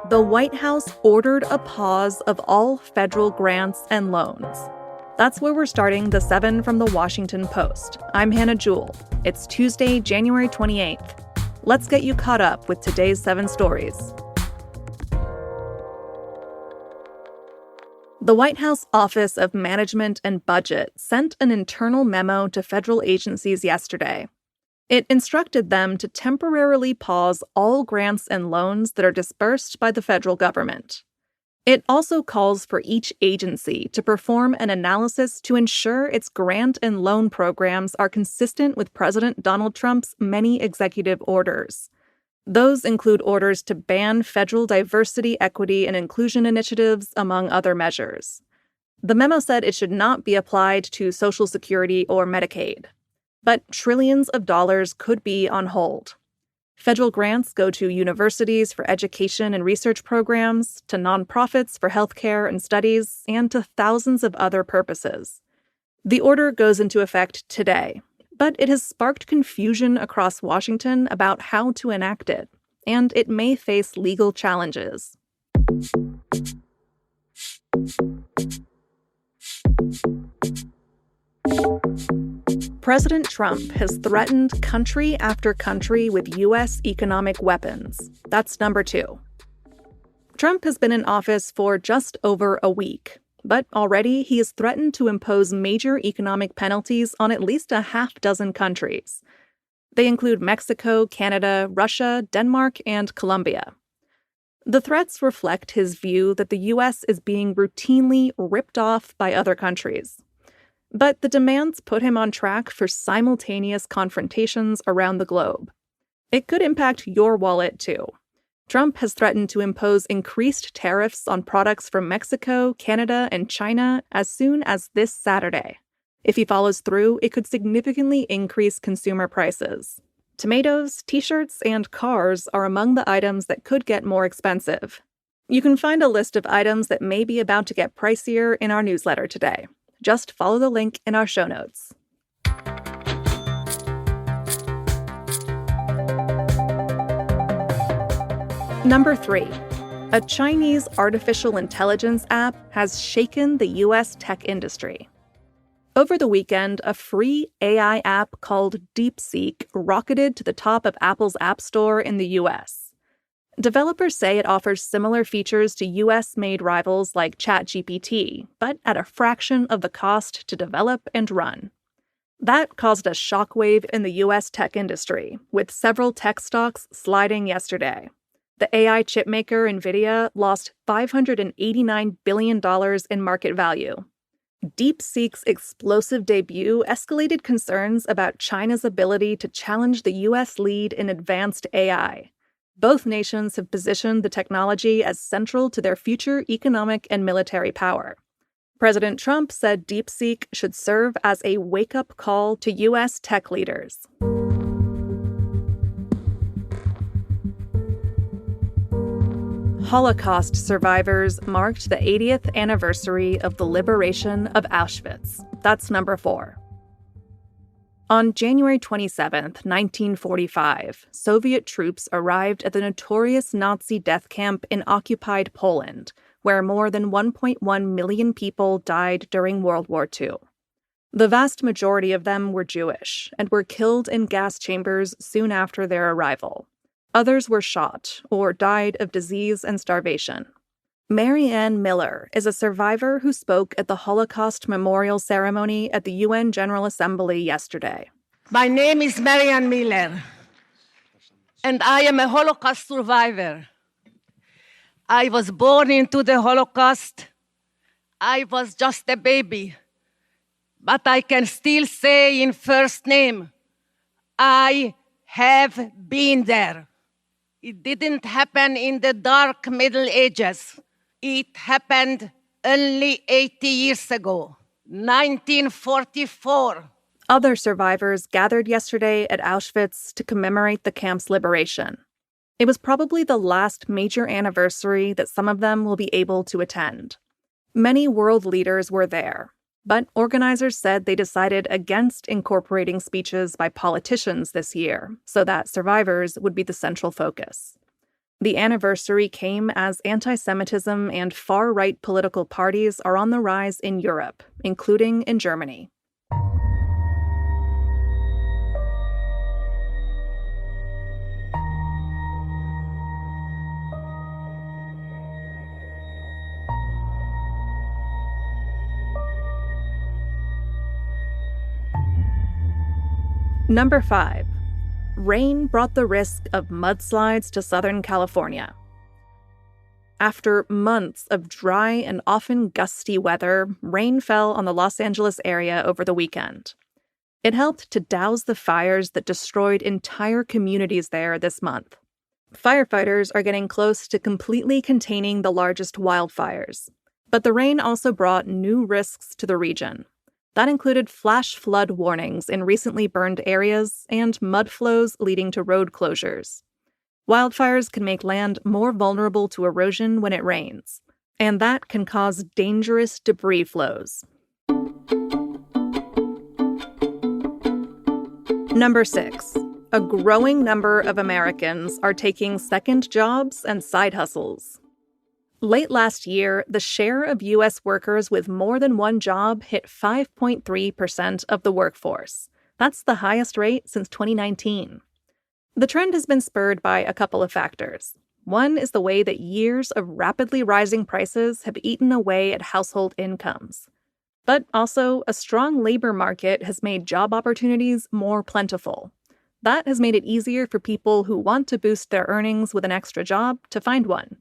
The White House ordered a pause of all federal grants and loans. That's where we're starting the 7 from the Washington Post. I'm Hannah Jewell. It's Tuesday, January 28th. Let's get you caught up with today's 7 stories. The White House Office of Management and Budget sent an internal memo to federal agencies yesterday. It instructed them to temporarily pause all grants and loans that are disbursed by the federal government. It also calls for each agency to perform an analysis to ensure its grant and loan programs are consistent with President Donald Trump's many executive orders. Those include orders to ban federal diversity, equity, and inclusion initiatives, among other measures. The memo said it should not be applied to Social Security or Medicaid. But trillions of dollars could be on hold. Federal grants go to universities for education and research programs, to nonprofits for healthcare and studies, and to thousands of other purposes. The order goes into effect today, but it has sparked confusion across Washington about how to enact it, and it may face legal challenges. President Trump has threatened country after country with U.S. economic weapons. That's number 2. Trump has been in office for just over a week, but already he has threatened to impose major economic penalties on at least a half-dozen countries. They include Mexico, Canada, Russia, Denmark, and Colombia. The threats reflect his view that the U.S. is being routinely ripped off by other countries. But the demands put him on track for simultaneous confrontations around the globe. It could impact your wallet, too. Trump has threatened to impose increased tariffs on products from Mexico, Canada, and China as soon as this Saturday. If he follows through, it could significantly increase consumer prices. Tomatoes, t-shirts, and cars are among the items that could get more expensive. You can find a list of items that may be about to get pricier in our newsletter today. Just follow the link in our show notes. Number 3. A Chinese artificial intelligence app has shaken the U.S. tech industry. Over the weekend, a free AI app called DeepSeek rocketed to the top of Apple's App Store in the U.S. Developers say it offers similar features to U.S.-made rivals like ChatGPT, but at a fraction of the cost to develop and run. That caused a shockwave in the U.S. tech industry, with several tech stocks sliding yesterday. The AI chipmaker Nvidia lost $589 billion in market value. DeepSeek's explosive debut escalated concerns about China's ability to challenge the U.S. lead in advanced AI. Both nations have positioned the technology as central to their future economic and military power. President Trump said DeepSeek should serve as a wake-up call to U.S. tech leaders. Holocaust survivors marked the 80th anniversary of the liberation of Auschwitz. That's number 4. On January 27, 1945, Soviet troops arrived at the notorious Nazi death camp in occupied Poland, where more than 1.1 million people died during World War II. The vast majority of them were Jewish and were killed in gas chambers soon after their arrival. Others were shot or died of disease and starvation. Mary Ann Miller is a survivor who spoke at the Holocaust Memorial Ceremony at the UN General Assembly yesterday. My name is Mary Ann Miller, and I am a Holocaust survivor. I was born into the Holocaust. I was just a baby, but I can still say in first name, I have been there. It didn't happen in the dark Middle Ages. It happened only 80 years ago, 1944. Other survivors gathered yesterday at Auschwitz to commemorate the camp's liberation. It was probably the last major anniversary that some of them will be able to attend. Many world leaders were there. But organizers said they decided against incorporating speeches by politicians this year so that survivors would be the central focus. The anniversary came as anti-Semitism and far-right political parties are on the rise in Europe, including in Germany. Number 5. Rain brought the risk of mudslides to Southern California. After months of dry and often gusty weather, rain fell on the Los Angeles area over the weekend. It helped to douse the fires that destroyed entire communities there this month. Firefighters are getting close to completely containing the largest wildfires. But the rain also brought new risks to the region. That included flash flood warnings in recently burned areas and mud flows leading to road closures. Wildfires can make land more vulnerable to erosion when it rains, and that can cause dangerous debris flows. Number 6. A growing number of Americans are taking second jobs and side hustles. Late last year, the share of U.S. workers with more than one job hit 5.3% of the workforce. That's the highest rate since 2019. The trend has been spurred by a couple of factors. One is the way that years of rapidly rising prices have eaten away at household incomes. But also, a strong labor market has made job opportunities more plentiful. That has made it easier for people who want to boost their earnings with an extra job to find one.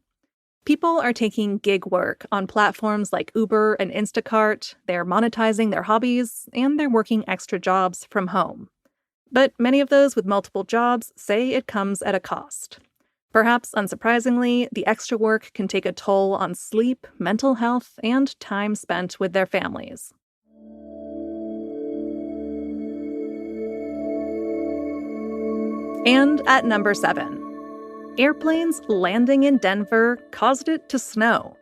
People are taking gig work on platforms like Uber and Instacart, they're monetizing their hobbies, and they're working extra jobs from home. But many of those with multiple jobs say it comes at a cost. Perhaps unsurprisingly, the extra work can take a toll on sleep, mental health, and time spent with their families. And at number 7. Airplanes landing in Denver caused it to snow.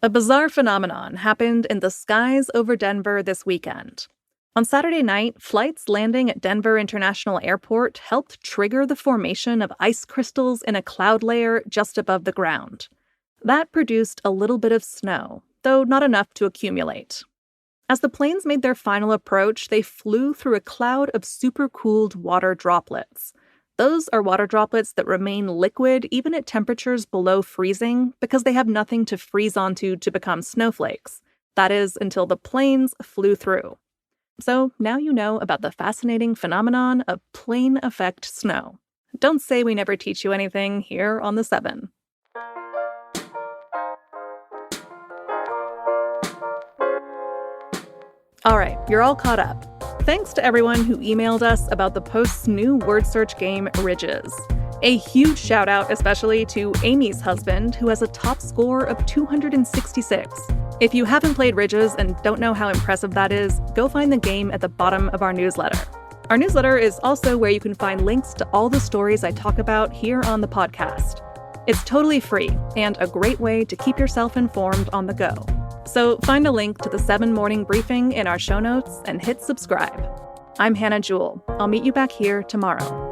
A bizarre phenomenon happened in the skies over Denver this weekend. On Saturday night, flights landing at Denver International Airport helped trigger the formation of ice crystals in a cloud layer just above the ground. That produced a little bit of snow, though not enough to accumulate. As the planes made their final approach, they flew through a cloud of supercooled water droplets. Those are water droplets that remain liquid even at temperatures below freezing because they have nothing to freeze onto to become snowflakes. That is, until the planes flew through. So now you know about the fascinating phenomenon of plane effect snow. Don't say we never teach you anything here on The 7. All right, you're all caught up. Thanks to everyone who emailed us about the Post's new word search game, Ridges. A huge shout out especially to Amy's husband, who has a top score of 266. If you haven't played Ridges and don't know how impressive that is, go find the game at the bottom of our newsletter. Our newsletter is also where you can find links to all the stories I talk about here on the podcast. It's totally free and a great way to keep yourself informed on the go. So find a link to the 7 Morning Briefing in our show notes and hit subscribe. I'm Hannah Jewell. I'll meet you back here tomorrow.